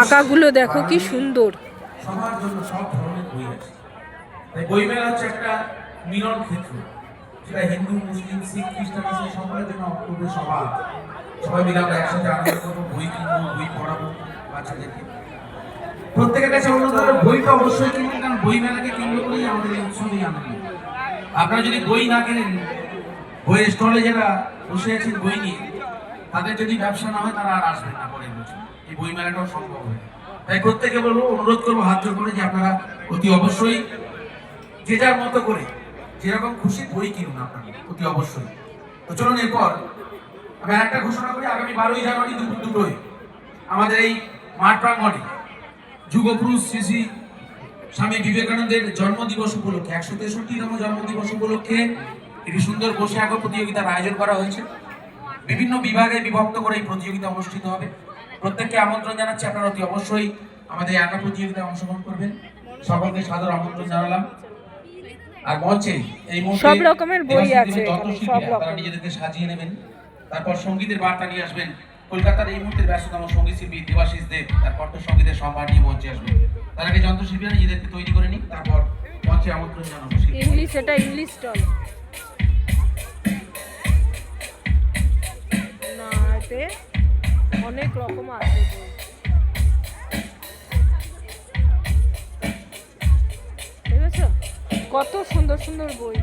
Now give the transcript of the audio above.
আঁকাগুলো দেখো কি সুন্দর। সবার জন্য সব ধরনের বই আছে। তাই বইমেলা হচ্ছে একটা মিলন ক্ষেত্র, সেটা হিন্দু, মুসলিম, শিখ, খ্রিস্টান আছে, সবার জন্য অক্টোবর সভা। সবাই মিলে আমরা একসাথে আনন্দ করবো, বই কিনবো, বই পড়াবো বাচ্চাদেরকে। প্রত্যেকের কাছে অনুরোধ করবো, বইটা অবশ্যই কিনবেন, কারণ বই মেলাকে কেন্দ্র করেই আমাদের এই উৎসবেই আনন্দ। আপনারা যদি বই না কেনেন, বইয়ের স্টলে যারা বসে আছেন বই নিয়ে, তাদের যদি ব্যবসা না হয় তারা আর আসবেন না পরের বছর, এই বই মেলাটাও সম্ভব হয়। তাই প্রত্যেকে বলবো, অনুরোধ করবো হাত জোর করে যে আপনারা অতি অবশ্যই যে যার মতো করে যেরকম খুশি বই কিনুন আপনারা অতি অবশ্যই। তো চলুন এরপর আমি একটা ঘোষণা করি, আগামী 12ই জানুয়ারি দুপুর 2টোয় আমাদের এই মাঠ প্রাঙ্গণে যুগপুরুষ শ্রী শ্রী স্বামী বিবেকানন্দের জন্মদিবস উপলক্ষে 163তম জন্মদিবস উপলক্ষে একটি সুন্দর বসে আঁকা প্রতিযোগিতার আয়োজন করা হয়েছে। বিভিন্ন বিভাগে বিভক্ত করে এই প্রতিযোগিতা অনুষ্ঠিত হবে। প্রত্যেককে আমন্ত্রণ জানাচ্ছি, আপনারা অতি অবশ্যই আমাদের এই আঁকা প্রতিযোগিতায় অংশগ্রহণ করবেন। সকলকে সাদর আমন্ত্রণ জানালাম। আর মঞ্চে এই মুহূর্তে সব রকমের বই আছে, সব রকম তারা নিজেদেরকে সাজিয়ে নেবেন। তারপর সঙ্গীতের বার্তা নিয়ে আসবেন কলকাতার এই মুহূর্তে ব্যস্ততম সঙ্গীত শিল্পী দেবাশিস দেব, তার কণ্ঠ সঙ্গীতের সম্ভার নিয়ে মঞ্চে আসবেন। তার আগে যন্ত্রশিল্পীরা নিজেদেরকে তৈরি করে নিন, তারপর মঞ্চে আমন্ত্রণ জানাবো। ইংলিশ, এটা ইংলিশ স্টল না, এতে অনেক রকম আছে বই। ঠিক আছে, কত সুন্দর সুন্দর বই।